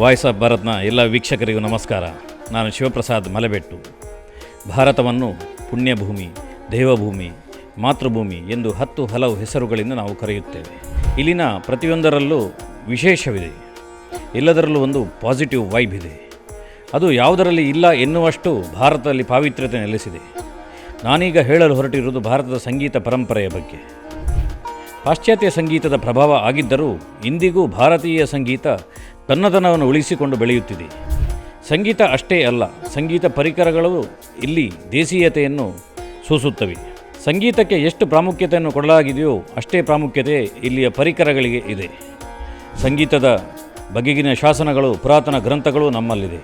Voice of ಭಾರತ್ನ ಎಲ್ಲ ವೀಕ್ಷಕರಿಗೂ ನಮಸ್ಕಾರ. ನಾನು ಶಿವಪ್ರಸಾದ್ ಮಲೆಬೆಟ್ಟು. ಭಾರತವನ್ನು ಪುಣ್ಯಭೂಮಿ, ದೇವಭೂಮಿ, ಮಾತೃಭೂಮಿ ಎಂದು 10 ಹಲವು ಹೆಸರುಗಳಿಂದ ನಾವು ಕರೆಯುತ್ತೇವೆ. ಇಲ್ಲಿನ ಪ್ರತಿಯೊಂದರಲ್ಲೂ ವಿಶೇಷವಿದೆ. ಎಲ್ಲದರಲ್ಲೂ ಒಂದು ಪಾಸಿಟಿವ್ ವೈಬ್ ಇದೆ. ಅದು ಯಾವುದರಲ್ಲಿ ಇಲ್ಲ ಎನ್ನುವಷ್ಟು ಭಾರತದಲ್ಲಿ ಪಾವಿತ್ರ್ಯತೆ ನೆಲೆಸಿದೆ. ನಾನೀಗ ಹೇಳಲು ಹೊರಟಿರುವುದು ಭಾರತದ ಸಂಗೀತ ಪರಂಪರೆಯ ಬಗ್ಗೆ. ಪಾಶ್ಚಾತ್ಯ ಸಂಗೀತದ ಪ್ರಭಾವ ಆಗಿದ್ದರೂ ಇಂದಿಗೂ ಭಾರತೀಯ ಸಂಗೀತ ತನ್ನತನವನ್ನು ಉಳಿಸಿಕೊಂಡು ಬೆಳೆಯುತ್ತಿದೆ. ಸಂಗೀತ ಅಷ್ಟೇ ಅಲ್ಲ, ಸಂಗೀತ ಪರಿಕರಗಳು ಇಲ್ಲಿ ದೇಸೀಯತೆಯನ್ನು ಸೂಸುತ್ತವೆ. ಸಂಗೀತಕ್ಕೆ ಎಷ್ಟು ಪ್ರಾಮುಖ್ಯತೆಯನ್ನು ಕೊಡಲಾಗಿದೆಯೋ ಅಷ್ಟೇ ಪ್ರಾಮುಖ್ಯತೆ ಇಲ್ಲಿಯ ಪರಿಕರಗಳಿಗೆ ಇದೆ. ಸಂಗೀತದ ಬಗೆಗಿನ ಶಾಸನಗಳು, ಪುರಾತನ ಗ್ರಂಥಗಳು ನಮ್ಮಲ್ಲಿದೆ.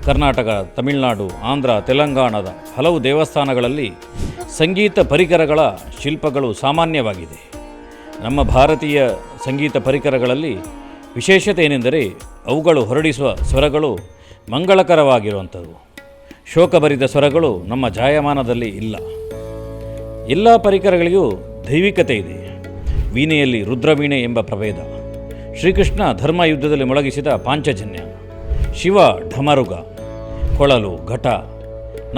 ಕರ್ನಾಟಕ, ತಮಿಳುನಾಡು, ಆಂಧ್ರ, ತೆಲಂಗಾಣದ ಹಲವು ದೇವಸ್ಥಾನಗಳಲ್ಲಿ ಸಂಗೀತ ಪರಿಕರಗಳ ಶಿಲ್ಪಗಳು ಸಾಮಾನ್ಯವಾಗಿದೆ. ನಮ್ಮ ಭಾರತೀಯ ಸಂಗೀತ ಪರಿಕರಗಳಲ್ಲಿ ವಿಶೇಷತೆ ಏನೆಂದರೆ ಅವುಗಳು ಹೊರಡಿಸುವ ಸ್ವರಗಳು ಮಂಗಳಕರವಾಗಿರುವಂಥವು. ಶೋಕಭರಿತ ಸ್ವರಗಳು ನಮ್ಮ ಜಾಯಮಾನದಲ್ಲಿ ಇಲ್ಲ. ಎಲ್ಲ ಪರಿಕರಗಳಿಗೂ ದೈವಿಕತೆ ಇದೆ. ವೀಣೆಯಲ್ಲಿ ರುದ್ರವೀಣೆ ಎಂಬ ಪ್ರಭೇದ, ಶ್ರೀಕೃಷ್ಣ ಧರ್ಮ ಯುದ್ಧದಲ್ಲಿ ಮೊಳಗಿಸಿದ ಪಾಂಚಜನ್ಯ, ಶಿವ ಢಮರುಗ, ಕೊಳಲು, ಘಟ,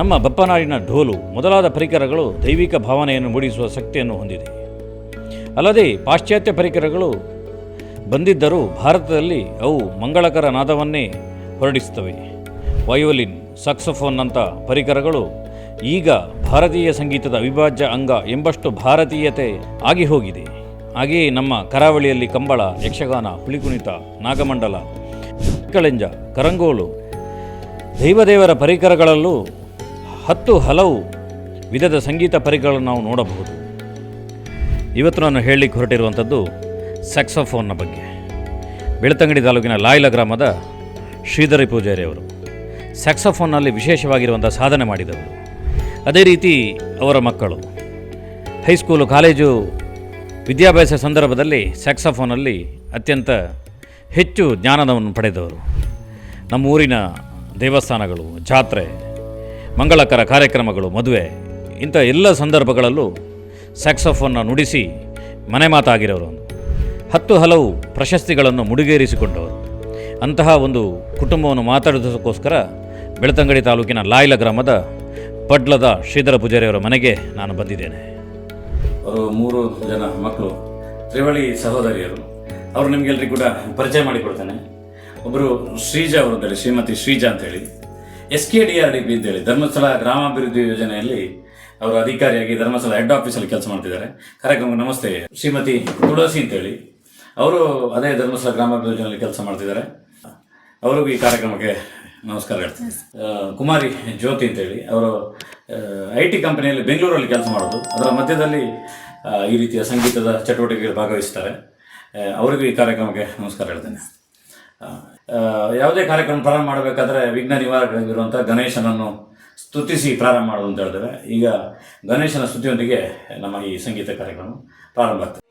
ನಮ್ಮ ಬಪ್ಪನಾಡಿನ ಢೋಲು ಮೊದಲಾದ ಪರಿಕರಗಳು ದೈವಿಕ ಭಾವನೆಯನ್ನು ಮೂಡಿಸುವ ಶಕ್ತಿಯನ್ನು ಹೊಂದಿದೆ. ಅಲ್ಲದೆ ಪಾಶ್ಚಾತ್ಯ ಪರಿಕರಗಳು ಬಂದಿದ್ದರೂ ಭಾರತದಲ್ಲಿ ಅವು ಮಂಗಳಕರ ನಾದವನ್ನೇ ಹೊರಡಿಸುತ್ತವೆ. ವಯೋಲಿನ್, ಸಾಕ್ಸೋಫೋನ್ನಂಥ ಪರಿಕರಗಳು ಈಗ ಭಾರತೀಯ ಸಂಗೀತದ ಅವಿಭಾಜ್ಯ ಅಂಗ ಎಂಬಷ್ಟು ಭಾರತೀಯತೆ ಆಗಿ ಹೋಗಿದೆ. ಹಾಗೆಯೇ ನಮ್ಮ ಕರಾವಳಿಯಲ್ಲಿ ಕಂಬಳ, ಯಕ್ಷಗಾನ, ಹುಲಿಕುಣಿತ, ನಾಗಮಂಡಲ, ಕಳೆಂಜ, ಕರಂಗೋಲು, ದೈವದೇವರ ಪರಿಕರಗಳಲ್ಲೂ 10 ಹಲವು ವಿಧದ ಸಂಗೀತ ಪರಿಕರಗಳನ್ನು ನಾವು ನೋಡಬಹುದು. ಇವತ್ತು ನಾನು ಹೇಳಲಿಕ್ಕೆ ಹೊರಟಿರುವಂಥದ್ದು ಸ್ಯಾಕ್ಸೋಫೋನ್ನ ಬಗ್ಗೆ. ಬೆಳ್ತಂಗಡಿ ತಾಲೂಕಿನ ಲಾಯ್ಲ ಗ್ರಾಮದ ಶ್ರೀಧರಿ ಪೂಜಾರಿ ಅವರು ಸ್ಯಾಕ್ಸೋಫೋನ್ನಲ್ಲಿ ವಿಶೇಷವಾಗಿರುವಂಥ ಸಾಧನೆ ಮಾಡಿದವರು. ಅದೇ ರೀತಿ ಅವರ ಮಕ್ಕಳು ಹೈಸ್ಕೂಲು, ಕಾಲೇಜು ವಿದ್ಯಾಭ್ಯಾಸ ಸಂದರ್ಭದಲ್ಲಿ ಸ್ಯಾಕ್ಸೋಫೋನಲ್ಲಿ ಅತ್ಯಂತ ಹೆಚ್ಚು ಜ್ಞಾನವನ್ನು ಪಡೆದವರು. ನಮ್ಮ ಊರಿನ ದೇವಸ್ಥಾನಗಳು, ಜಾತ್ರೆ, ಮಂಗಳಕರ ಕಾರ್ಯಕ್ರಮಗಳು, ಮದುವೆ, ಇಂಥ ಎಲ್ಲ ಸಂದರ್ಭಗಳಲ್ಲೂ ಸ್ಯಾಕ್ಸೋಫೋನ್ನ ನುಡಿಸಿ ಮನೆ ಮಾತಾಗಿರೋರು. 10 ಹಲವು ಪ್ರಶಸ್ತಿಗಳನ್ನು ಮುಡಿಗೇರಿಸಿಕೊಂಡವರು. ಅಂತಹ ಒಂದು ಕುಟುಂಬವನ್ನು ಮಾತಾಡೋದಕ್ಕೋಸ್ಕರ ಬೆಳ್ತಂಗಡಿ ತಾಲೂಕಿನ ಲಾಯ್ಲ ಗ್ರಾಮದ ಪಡ್ಲದ ಶ್ರೀಧರ ಪೂಜಾರಿಯವರ ಮನೆಗೆ ನಾನು ಬಂದಿದ್ದೇನೆ. ಅವರು 3 ಜನ ಮಕ್ಕಳು, ತ್ರಿವಳಿ ಸಹೋದರಿಯರು. ಅವರು ನಿಮಗೆಲ್ಲರಿಗೂ ಕೂಡ ಪರಿಚಯ ಮಾಡಿಕೊಡ್ತೇನೆ. ಒಬ್ಬರು ಶ್ರೀಜಾ ಅವರು ಅಂತೇಳಿ, ಶ್ರೀಮತಿ ಶ್ರೀಜಾ ಅಂತೇಳಿ, SKDRDP ಅಂತೇಳಿ ಧರ್ಮಸ್ಥಳ ಗ್ರಾಮಾಭಿವೃದ್ಧಿ ಯೋಜನೆಯಲ್ಲಿ ಅವರು ಅಧಿಕಾರಿಯಾಗಿ ಧರ್ಮಸ್ಥಳ ಹೆಡ್ ಆಫೀಸಲ್ಲಿ ಕೆಲಸ ಮಾಡ್ತಿದ್ದಾರೆ. ಕಾರ್ಯಕ್ರಮಕ್ಕೆ ನಮಸ್ತೆ. ಶ್ರೀಮತಿ ತುಳಸಿ ಅಂತೇಳಿ, ಅವರು ಅದೇ ಧರ್ಮಸ್ಥಳ ಗ್ರಾಮಾಭಿವೃದ್ಧಿ ಯೋಜನೆಯಲ್ಲಿ ಕೆಲಸ ಮಾಡ್ತಿದ್ದಾರೆ. ಅವ್ರಿಗೂ ಈ ಕಾರ್ಯಕ್ರಮಕ್ಕೆ ನಮಸ್ಕಾರ ಹೇಳ್ತೀನಿ. ಕುಮಾರಿ ಜ್ಯೋತಿ ಅಂತೇಳಿ, ಅವರು IT ಕಂಪನಿಯಲ್ಲಿ ಬೆಂಗಳೂರಲ್ಲಿ ಕೆಲಸ ಮಾಡೋದು. ಅದರ ಮಧ್ಯದಲ್ಲಿ ಈ ರೀತಿಯ ಸಂಗೀತದ ಚಟುವಟಿಕೆಗಳು ಭಾಗವಹಿಸ್ತಾರೆ. ಅವರಿಗೂ ಈ ಕಾರ್ಯಕ್ರಮಕ್ಕೆ ನಮಸ್ಕಾರ ಹೇಳ್ತೇನೆ. ಯಾವುದೇ ಕಾರ್ಯಕ್ರಮ ಪ್ರಾರಂಭ ಮಾಡಬೇಕಾದ್ರೆ ವಿಘ್ನ ನಿವಾರಕರಾಗಿರುವಂಥ ಗಣೇಶನನ್ನು ಸ್ತುತಿಸಿ ಪ್ರಾರಂಭ ಮಾಡೋದು ಅಂತ ಹೇಳ್ತೇವೆ. ಈಗ ಗಣೇಶನ ಸ್ತುತಿಯೊಂದಿಗೆ ನಮ್ಮ ಈ ಸಂಗೀತ ಕಾರ್ಯಕ್ರಮ ಪ್ರಾರಂಭ ಆಗ್ತದೆ.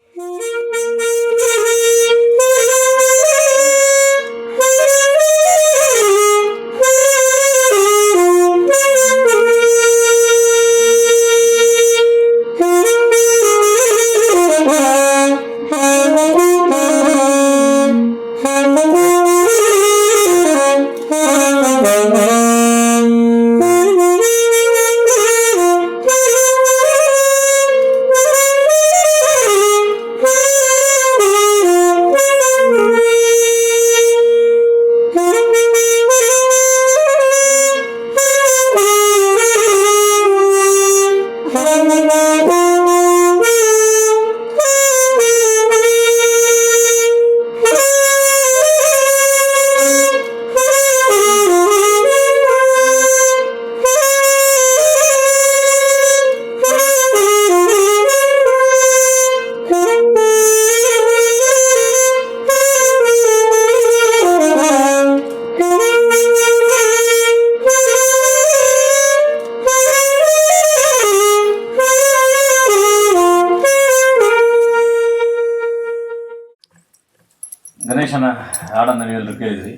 ಗಣೇಶನ ಹಾಡನ್ನು ನೀವೆಲ್ಲರೂ ಕೇಳಿದ್ರಿ.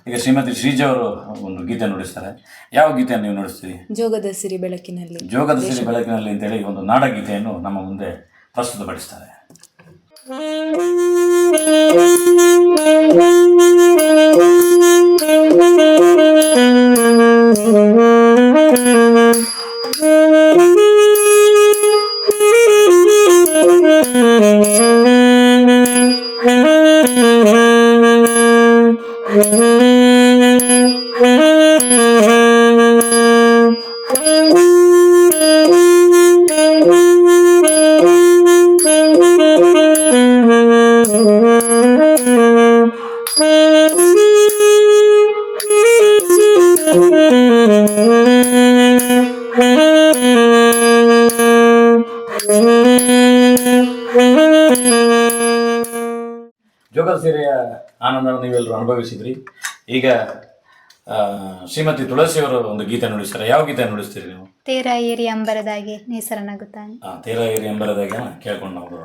ಈಗ ಶ್ರೀಮತಿ ಶ್ರೀಜಾ ಅವರು ಒಂದು ಗೀತೆ ನುಡಿಸ್ತಾರೆ. ಯಾವ ಗೀತೆಯನ್ನು ನೀವು ನುಡಿಸ್ತೀರಿ? ಜೋಗದ ಸಿರಿ ಬೆಳಕಿನಲ್ಲಿ. ಜೋಗದ ಸಿರಿ ಬೆಳಕಿನಲ್ಲಿ ಅಂತೇಳಿ ಒಂದು ನಾಡಗೀತೆಯನ್ನು ನಮ್ಮ ಮುಂದೆ ಪ್ರಸ್ತುತಪಡಿಸ್ತಾರೆ. Thank you. ಜೋಗದ ಸೀರೆಯ ಆನಂದವನ್ನು ನೀವೆಲ್ಲರೂ ಅನುಭವಿಸಿದ್ರಿ. ಈಗ ಶ್ರೀಮತಿ ತುಳಸಿಯವರು ಒಂದು ಗೀತೆ ನುಡಿಸ್ತಾರೆ. ಯಾವ ಗೀತೆ ನುಡಿಸ್ತೀರಿ ನೀವು? ತೇರ ಏರಿ ಅಂಬರದಾಗೆ ನೇಸರನಾಗುತ್ತಾನೆ. ತೇರ ಏರಿ ಅಂಬರದಾಗೆ ಕೇಳ್ಕೊಂಡು ನಾವು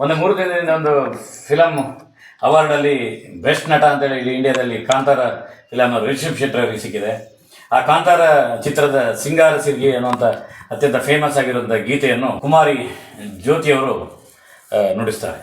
ಒಂದು 3 ದಿನದಿಂದ ಒಂದು ಫಿಲಮ್ ಅವಾರ್ಡಲ್ಲಿ ಬೆಸ್ಟ್ ನಟ ಅಂತೇಳಿ ಇಲ್ಲಿ ಇಂಡಿಯಾದಲ್ಲಿ ಕಾಂತಾರ ಫಿಲಮ್ ರಿಷಬ್ ಶೆಟ್ಟಿ ಅವರಿಗೆ ಸಿಕ್ಕಿದೆ. ಆ ಕಾಂತಾರ ಚಿತ್ರದ ಸಿಂಗಾರ ಸಿರ್ಗಿ ಅನ್ನುವಂಥ ಅತ್ಯಂತ ಫೇಮಸ್ ಆಗಿರುವಂಥ ಗೀತೆಯನ್ನು ಕುಮಾರಿ ಜ್ಯೋತಿಯವರು ನುಡಿಸ್ತಾರೆ.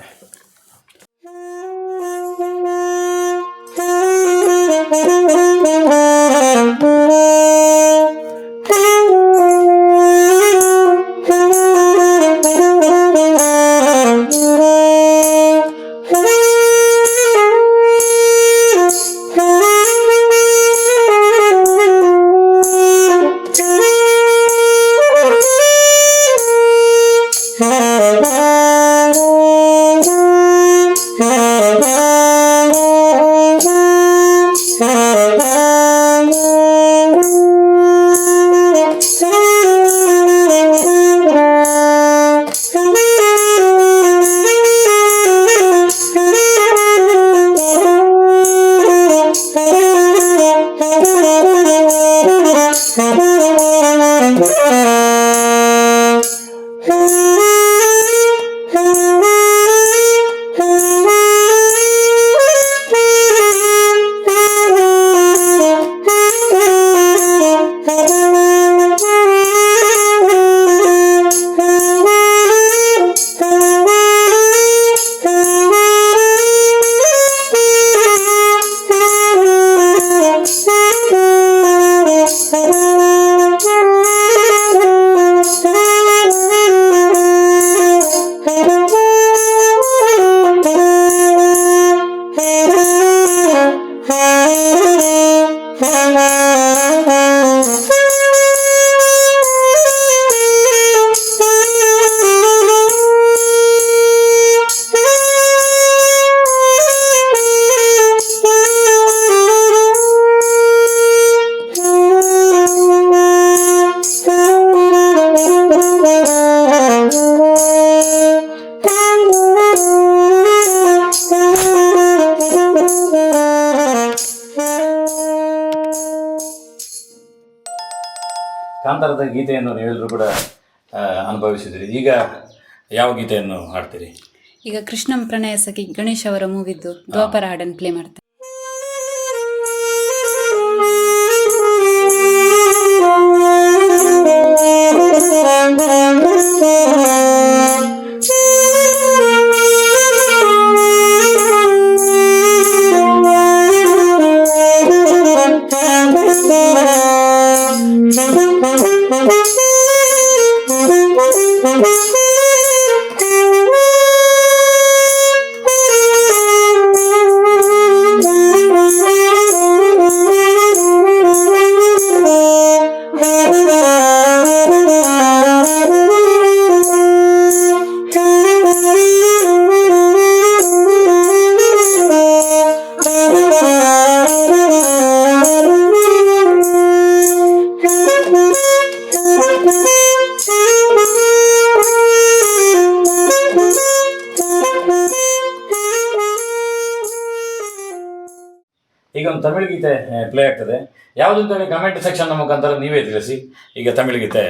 ಕಾಂತಾರದ ಗೀತೆಯನ್ನು ನೀವೆಲ್ಲರೂ ಕೂಡ ಅನುಭವಿಸಿದಿರಿ. ಈಗ ಯಾವ ಗೀತೆಯನ್ನು ಹಾಡ್ತೀರಿ? ಈಗ ಕೃಷ್ಣಂ ಪ್ರಣಯ ಸಖಿ ಗಣೇಶ್ ಅವರ ಮೂವಿದ್ದು ದ್ವಾಪರ ಹಾಡನ್ನು ಪ್ಲೇ ಮಾಡ್ತಾರೆ. ಈಗ ಒಂದು ತಮಿಳು ಗೀತೆ ಪ್ಲೇ ಆಗ್ತದೆ. ಯಾವುದು ಅಂತೇಳಿ ಕಮೆಂಟ್ ಸೆಕ್ಷನ್ ಮುಖಾಂತರ ನೀವೇ ತಿಳಿಸಿ. ಈಗ ತಮಿಳು ಗೀತೆ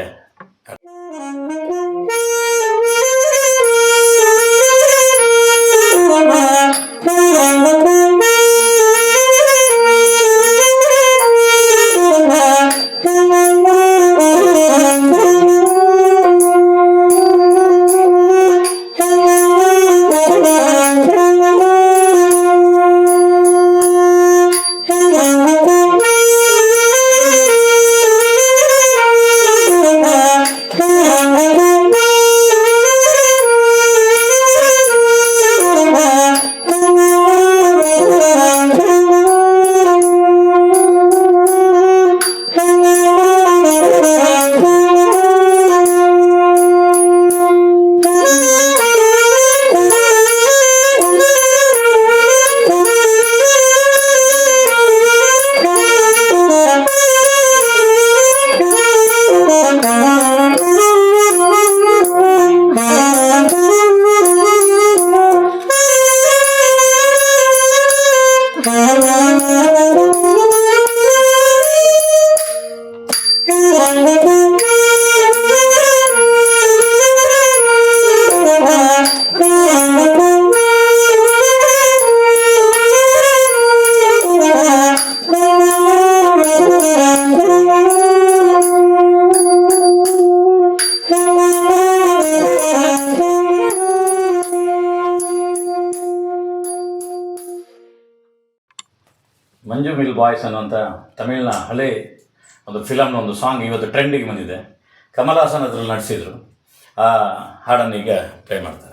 ಮಂಜು ಮಿಲ್ ಬಾಯ್ಸ್ ಅನ್ನುವಂಥ ತಮಿಳಿನ ಹಳೆ ಒಂದು ಫಿಲಮ್ನ ಒಂದು ಸಾಂಗ್ ಇವತ್ತು ಟ್ರೆಂಡಿಗೆ ಬಂದಿದೆ. ಕಮಲ್ ಹಾಸನ್ ಅದರಲ್ಲಿ ನಟಿಸಿದ್ರು. ಆ ಹಾಡನ್ನು ಈಗ ಪ್ಲೇ ಮಾಡ್ತಾರೆ.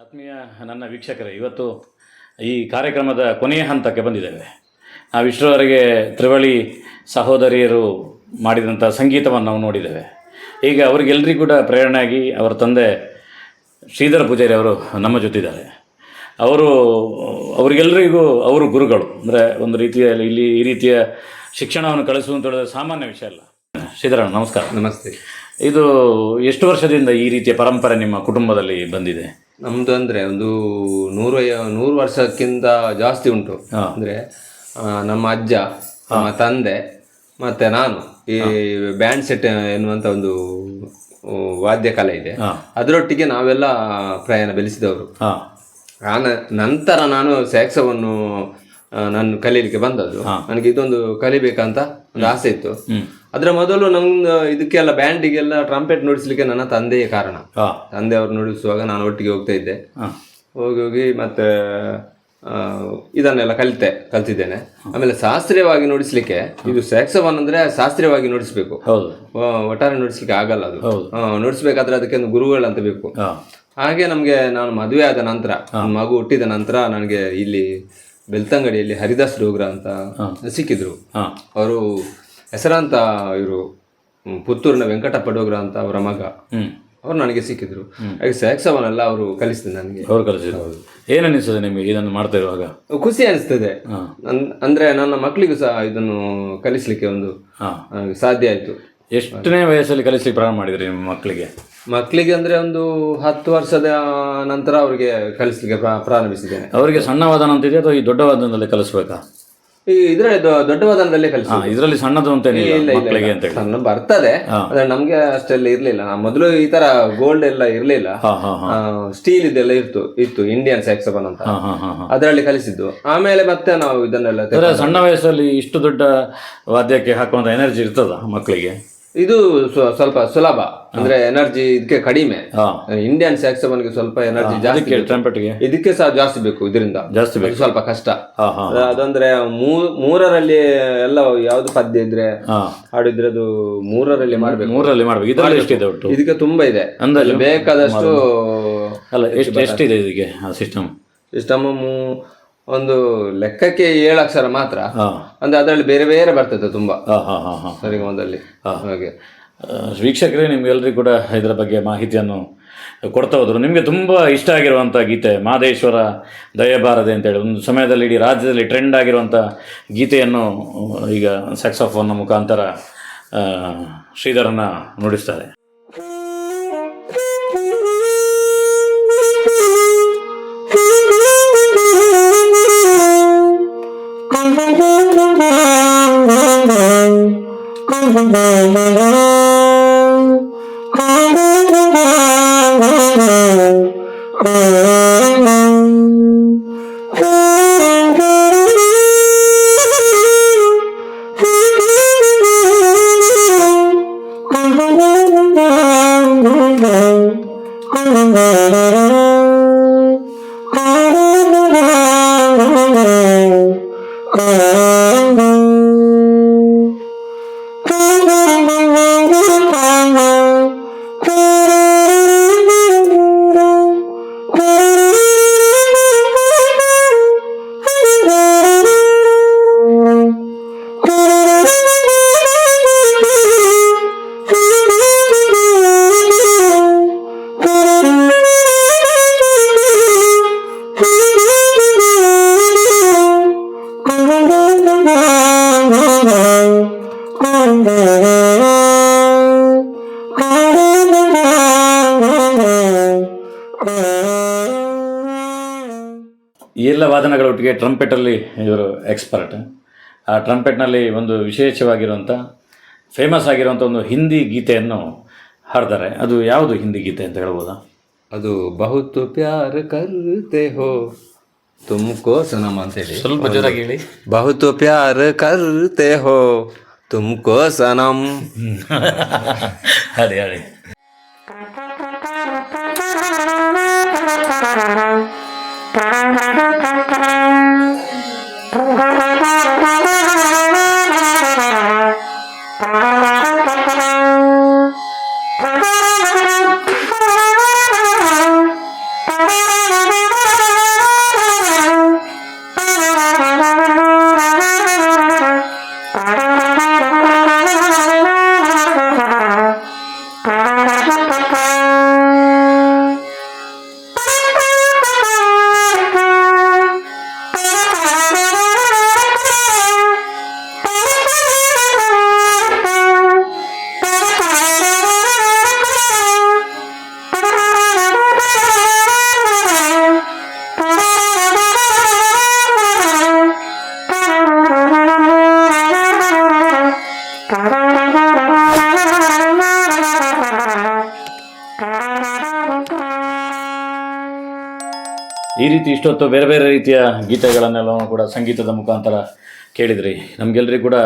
ಆತ್ಮೀಯ ನನ್ನ ವೀಕ್ಷಕರೇ, ಇವತ್ತು ಈ ಕಾರ್ಯಕ್ರಮದ ಕೊನೆಯ ಹಂತಕ್ಕೆ ಬಂದಿದ್ದೇವೆ. ನಾವು ಇಷ್ಟರವರೆಗೆ ತ್ರಿವಳಿ ಸಹೋದರಿಯರು ಮಾಡಿದಂಥ ಸಂಗೀತವನ್ನು ನಾವು ನೋಡಿದ್ದೇವೆ. ಈಗ ಅವರಿಗೆಲ್ಲರಿಗೂ ಕೂಡ ಪ್ರೇರಣೆಯಾಗಿ ಅವರ ತಂದೆ ಶ್ರೀಧರ ಪೂಜಾರಿ ಅವರು ನಮ್ಮ ಜೊತೆಯಿದ್ದಾರೆ. ಅವರಿಗೆಲ್ಲರಿಗೂ ಅವರು ಗುರುಗಳು. ಅಂದರೆ ಒಂದು ರೀತಿಯಲ್ಲಿ ಇಲ್ಲಿ ಈ ರೀತಿಯ ಶಿಕ್ಷಣವನ್ನು ಕಳಿಸುವಂತ ಹೇಳಿದ್ರೆ ಸಾಮಾನ್ಯ ವಿಷಯ ಅಲ್ಲ. ಶ್ರೀಧರ ನಮಸ್ಕಾರ. ನಮಸ್ತೆ. ಇದು ಎಷ್ಟು ವರ್ಷದಿಂದ ಈ ರೀತಿಯ ಪರಂಪರೆ ನಿಮ್ಮ ಕುಟುಂಬದಲ್ಲಿ ಬಂದಿದೆ? ನಮ್ದು ಅಂದ್ರೆ ಒಂದು 100 ವರ್ಷಕ್ಕಿಂತ ಜಾಸ್ತಿ ಉಂಟು. ಅಂದ್ರೆ ನಮ್ಮ ಅಜ್ಜ, ನಮ್ಮ ತಂದೆ ಮತ್ತೆ ನಾನು ಈ ಬ್ಯಾಂಡ್ ಸೆಟ್ ಎನ್ನುವಂತ ಒಂದು ವಾದ್ಯ ಕಲೆ ಇದೆ, ಅದರೊಟ್ಟಿಗೆ ನಾವೆಲ್ಲ ಪ್ರಯಾಣ ಬೆಳೆಸಿದವರು. ನಂತರ ನಾನು ಸ್ಯಾಕ್ಸವನ್ನು ನಾನು ಕಲೀಲಿಕ್ಕೆ ಬಂದದ್ದು. ನನಗೆ ಇದೊಂದು ಕಲಿಬೇಕಂತ ಒಂದು ಆಸೆ ಇತ್ತು. ಅದ್ರ ಮೊದಲು ನಮ್ದು ಇದಕ್ಕೆಲ್ಲ ಬ್ಯಾಂಡಿಗೆಲ್ಲ ಟ್ರಂಪೆಟ್ ನುಡಿಸ್ಲಿಕ್ಕೆ ನನ್ನ ತಂದೆಯೇ ಕಾರಣ. ತಂದೆ ಅವರು ನುಡಿಸುವಾಗ ನಾನು ಒಟ್ಟಿಗೆ ಹೋಗ್ತಾ ಇದ್ದೆ. ಹೋಗಿ ಮತ್ತೆ ಇದನ್ನೆಲ್ಲ ಕಲ್ತಿದ್ದೇನೆ. ಆಮೇಲೆ ಶಾಸ್ತ್ರೀಯವಾಗಿ ನುಡಿಸ್ಲಿಕ್ಕೆ, ಇದು ಸ್ಯಾಕ್ಸೋಫೋನ್ ಅಂದ್ರೆ ಶಾಸ್ತ್ರೀಯವಾಗಿ ನುಡಿಸ್ಬೇಕು, ಒಟ್ಟಾರೆ ನುಡಿಸ್ಲಿಕ್ಕೆ ಆಗಲ್ಲ. ಅದು ನುಡಿಸ್ಬೇಕಾದ್ರೆ ಅದಕ್ಕೆ ಒಂದು ಗುರುಗಳಂತ ಬೇಕು. ಹಾಗೆ ನಮ್ಗೆ ನಾನು ಮದುವೆ ಆದ ನಂತರ, ಮಗು ಹುಟ್ಟಿದ ನಂತರ ನನಗೆ ಇಲ್ಲಿ ಬೆಳ್ತಂಗಡಿಯಲ್ಲಿ ಹರಿದಾಸ್ ಡೋಗ್ರಾ ಅಂತ ಸಿಕ್ಕಿದ್ರು. ಅವರು ಹೆಸರಾಂತ ಇವರು ಪುತ್ತೂರಿನ ವೆಂಕಟಪ್ಪ ಡೋಗ್ರಾ ಅಂತ ಅವರ ಮಗ, ಅವ್ರು ನನಗೆ ಸಿಕ್ಕಿದ್ರು. ಹಾಗೆ ಸ್ಯಾಕ್ಸೋಫೋನ್ ಎಲ್ಲ ಅವರು ಕಲಿಸಿದ್ರು ನನಗೆ. ಅವ್ರು ಕಲಿಸಿದ್ರು. ಏನ್ ಅನಿಸ್ತದೆ ನಿಮಗೆ ಇದನ್ನು ಮಾಡ್ತಾ ಇರುವಾಗ? ಖುಷಿ ಅನಿಸ್ತದೆ. ಅಂದ್ರೆ ನನ್ನ ಮಕ್ಕಳಿಗೂ ಸಹ ಇದನ್ನು ಕಲಿಸ್ಲಿಕ್ಕೆ ಒಂದು ಸಾಧ್ಯ ಆಯ್ತು. ಎಷ್ಟನೇ ವಯಸ್ಸಲ್ಲಿ ಕಲಿಸ್ಲಿಕ್ಕೆ ಪ್ರಾರಂಭ ಮಾಡಿದ್ರಿ ನಿಮ್ಮ ಮಕ್ಕಳಿಗೆ? ಮಕ್ಕಳಿಗೆ ಅಂದ್ರೆ ಒಂದು 10 ವರ್ಷದ ನಂತರ ಅವರಿಗೆ ಕಲಿಸ್ಲಿಕ್ಕೆ ಪ್ರಾರಂಭಿಸಿದ್ದೇನೆ. ಅವರಿಗೆ ಸಣ್ಣವಾದ ಅಂತಿದೆ ಅಥವಾ ಈ ದೊಡ್ಡವಾದದಲ್ಲಿ ಕಲಿಸ್ಬೇಕಾ? ಈ ಇದ್ರಲ್ಲಿ ದೊಡ್ಡವಾದನದಲ್ಲೇ ಕಲಿಸಿ. ಇದರಲ್ಲಿ ಸಣ್ಣದು ಅಂತ ಮಕ್ಕಳಿಗೆ ಅಂತ ಸಣ್ಣ ಬರ್ತದೆ, ಆದ್ರೆ ನಮ್ಗೆ ಅಷ್ಟೆಲ್ಲ ಇರ್ಲಿಲ್ಲ. ಮೊದಲು ಈ ತರ ಗೋಲ್ಡ್ ಎಲ್ಲ ಇರ್ಲಿಲ್ಲ, ಸ್ಟೀಲ್ ಇದೆಲ್ಲ ಇತ್ತು ಇಂಡಿಯನ್ ಸ್ಯಾಕ್ಸೋಫೋನ್ ಅಂತ, ಅದರಲ್ಲಿ ಕಲಿಸಿದ್ದು. ಆಮೇಲೆ ಮತ್ತೆ ನಾವು ಇದನ್ನೆಲ್ಲ ಸಣ್ಣ ವಯಸ್ಸಲ್ಲಿ ಇಷ್ಟು ದೊಡ್ಡ ವಾದ್ಯಕ್ಕೆ ಹಾಕುವಂತ ಎನರ್ಜಿ ಇರ್ತದ ಮಕ್ಕಳಿಗೆ? ಇದು ಸ್ವಲ್ಪ ಸುಲಭ, ಅಂದ್ರೆ ಎನರ್ಜಿ ಇದಕ್ಕೆ ಕಡಿಮೆ. ಇಂಡಿಯನ್ ಸ್ಯಾಕ್ಸೋಫೋನ್ಗೆ ಸ್ವಲ್ಪ ಎನರ್ಜಿ ಜಾಸ್ತಿ, ಟ್ರಂಪೆಟ್ಗೆ ಇದಕ್ಕೆ ಸಹ ಜಾಸ್ತಿ ಬೇಕು, ಇದರಿಂದ ಜಾಸ್ತಿ ಬೇಕು, ಸ್ವಲ್ಪ ಕಷ್ಟ. ಅದಂದ್ರೆ ಮೂರರಲ್ಲಿ ಎಲ್ಲ ಯಾವ್ದು ಪದ್ಯ ಇದ್ರೆ ಹಾಡಿದ್ರೆ ಅದು ಮೂರರಲ್ಲಿ ಮಾಡ್ಬೇಕು. ಇದಕ್ಕೆ ತುಂಬಾ ಇದೆ, ಬೇಕಾದಷ್ಟು. ಅಲ್ಲ, ಎಷ್ಟಿದೆ ಇದಕ್ಕೆ ಸಿಸ್ಟಮ್? ಒಂದು ಲೆಕ್ಕಕ್ಕೆ 7 ಅಕ್ಷರ ಮಾತ್ರ, ಅಂದ್ರೆ ಅದರಲ್ಲಿ ಬೇರೆ ಬೇರೆ ಬರ್ತದೆ ತುಂಬಾ ಸರಿಗಮದಲ್ಲಿ. ಹಾಗೆ ವೀಕ್ಷಕರೇ, ನಿಮ್ಗೆಲ್ರಿಗೂ ಕೂಡ ಇದರ ಬಗ್ಗೆ ಮಾಹಿತಿಯನ್ನು ಕೊಡ್ತಾ ಹೋದ್ರು. ನಿಮಗೆ ತುಂಬ ಇಷ್ಟ ಆಗಿರುವಂಥ ಗೀತೆ ಮಾದೇಶ್ವರ ದಯಬಾರದೆ ಅಂತೇಳಿ ಒಂದು ಸಮಯದಲ್ಲಿ ಇಡೀ ರಾಜ್ಯದಲ್ಲಿ ಟ್ರೆಂಡ್ ಆಗಿರುವಂಥ ಗೀತೆಯನ್ನು ಈಗ ಸ್ಯಾಕ್ಸೋಫೋನ್ನ ಮುಖಾಂತರ ಶ್ರೀಧರನ್ನ ನುಡಿಸ್ತಾರೆ. ಈ ಎಲ್ಲ ವಾದನಗಳೊಟ್ಟಿಗೆ ಟ್ರಂಪೆಟಲ್ಲಿ ಇವರು ಎಕ್ಸ್ಪರ್ಟ್. ಆ ಟ್ರಂಪೆಟ್ನಲ್ಲಿ ಒಂದು ವಿಶೇಷವಾಗಿರುವಂಥ ಫೇಮಸ್ ಆಗಿರುವಂಥ ಒಂದು ಹಿಂದಿ ಗೀತೆಯನ್ನು ಹಾಡ್ತಾರೆ. ಅದು ಯಾವುದು ಹಿಂದಿ ಗೀತೆ ಅಂತ ಹೇಳ್ಬೋದಾ? ಅದು ಬಹುತ್ ಪ್ಯಾರ್ ಕರ್ತೆ ಹೋ ತುಮ್ಕೋ ಸನಮ್ ಅಂತೇಳಿ. ಸ್ವಲ್ಪ ಜೋರಾಗಿ ಹೇಳಿ. ಬಹುತ್ ಪ್ಯಾರ್ ಕರ್ತೆ ಹೋ ತುಮ್ಕೋ ಸನಮ್. ಹೇಳಿ ಹೇಳಿ. Ah ಈ ರೀತಿ ಇಷ್ಟೊತ್ತು ಬೇರೆ ಬೇರೆ ರೀತಿಯ ಗೀತೆಗಳನ್ನೆಲ್ಲವೂ ಕೂಡ ಸಂಗೀತದ ಮುಖಾಂತರ ಕೇಳಿದ್ರಿ. ನಮಗೆಲ್ಲರಿಗೂ ಕೂಡ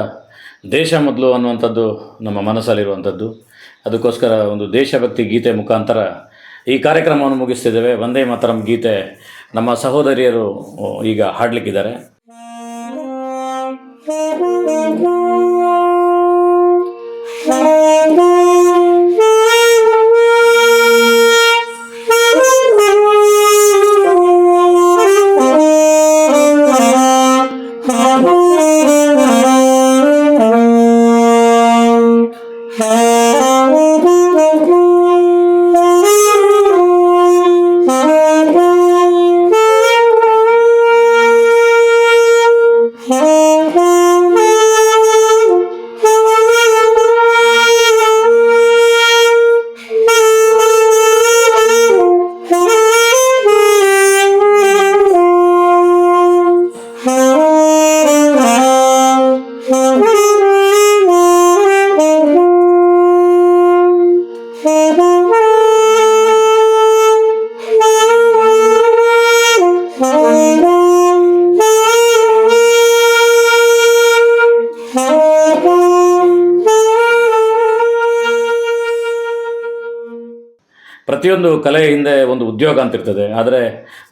ದೇಶ ಮೊದಲು ಅನ್ನುವಂಥದ್ದು ನಮ್ಮ ಮನಸ್ಸಲ್ಲಿರುವಂಥದ್ದು. ಅದಕ್ಕೋಸ್ಕರ ಒಂದು ದೇಶಭಕ್ತಿ ಗೀತೆ ಮುಖಾಂತರ ಈ ಕಾರ್ಯಕ್ರಮವನ್ನು ಮುಗಿಸ್ತಿದ್ದೇವೆ. ವಂದೇ ಮಾತರಂ ಗೀತೆ ನಮ್ಮ ಸಹೋದರಿಯರು ಈಗ ಹಾಡಲಿಕ್ಕಿದ್ದಾರೆ. ಪ್ರತಿಯೊಂದು ಕಲೆಯ ಹಿಂದೆ ಒಂದು ಉದ್ಯೋಗ ಅಂತಿರ್ತದೆ. ಆದರೆ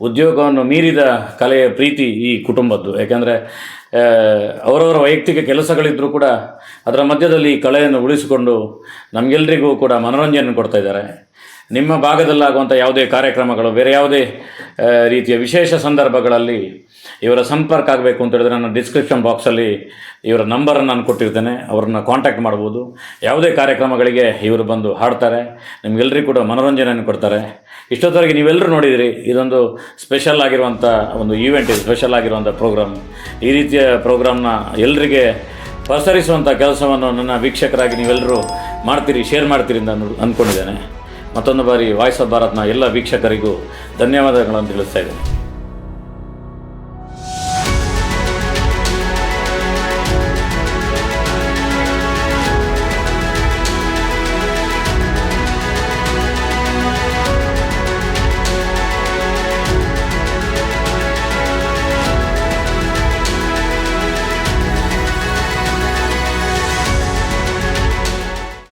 ಉದ್ಯೋಗವನ್ನು ಮೀರಿದ ಕಲೆಯ ಪ್ರೀತಿ ಈ ಕುಟುಂಬದ್ದು. ಯಾಕೆಂದರೆ ಅವರವರ ವೈಯಕ್ತಿಕ ಕೆಲಸಗಳಿದ್ದರೂ ಕೂಡ ಅದರ ಮಧ್ಯದಲ್ಲಿ ಈ ಕಲೆಯನ್ನು ಉಳಿಸಿಕೊಂಡು ನಮಗೆಲ್ಲರಿಗೂ ಕೂಡ ಮನೋರಂಜನೆ ಕೊಡ್ತಾ ಇದ್ದಾರೆ. ನಿಮ್ಮ ಭಾಗದಲ್ಲಾಗುವಂಥ ಯಾವುದೇ ಕಾರ್ಯಕ್ರಮಗಳು, ಬೇರೆ ಯಾವುದೇ ರೀತಿಯ ವಿಶೇಷ ಸಂದರ್ಭಗಳಲ್ಲಿ ಇವರ ಸಂಪರ್ಕ ಆಗಬೇಕು ಅಂತ ಹೇಳಿದ್ರೆ ನನ್ನ ಡಿಸ್ಕ್ರಿಪ್ಷನ್ ಬಾಕ್ಸಲ್ಲಿ ಇವರ ನಂಬರನ್ನು ನಾನು ಕೊಟ್ಟಿರ್ತೇನೆ. ಅವ್ರನ್ನ ಕಾಂಟ್ಯಾಕ್ಟ್ ಮಾಡ್ಬೋದು. ಯಾವುದೇ ಕಾರ್ಯಕ್ರಮಗಳಿಗೆ ಇವರು ಬಂದು ಹಾಡ್ತಾರೆ, ನಿಮಗೆಲ್ಲರಿಗೂ ಕೂಡ ಮನೋರಂಜನೆಯನ್ನು ಕೊಡ್ತಾರೆ. ಇಷ್ಟೊತ್ತವರೆಗೆ ನೀವೆಲ್ಲರೂ ನೋಡಿದಿರಿ, ಇದೊಂದು ಸ್ಪೆಷಲ್ ಆಗಿರುವಂಥ ಒಂದು ಈವೆಂಟ್, ಇದು ಸ್ಪೆಷಲ್ ಆಗಿರುವಂಥ ಪ್ರೋಗ್ರಾಮ್. ಈ ರೀತಿಯ ಪ್ರೋಗ್ರಾಮ್ನ ಎಲ್ಲರಿಗೆ ಪಸರಿಸುವಂಥ ಕೆಲಸವನ್ನು ನನ್ನ ವೀಕ್ಷಕರಾಗಿ ನೀವೆಲ್ಲರೂ ಮಾಡ್ತೀರಿ, ಶೇರ್ ಮಾಡ್ತೀರಿ ಅಂತ ಅಂದ್ಕೊಂಡಿದ್ದೇನೆ. ಮತ್ತೊಂದು ಬಾರಿ ವಾಯ್ಸ್ ಆಫ್ ಭಾರತ್ನ ಎಲ್ಲ ವೀಕ್ಷಕರಿಗೂ ಧನ್ಯವಾದಗಳನ್ನು ತಿಳಿಸ್ತಾ ಇದ್ದೇನೆ.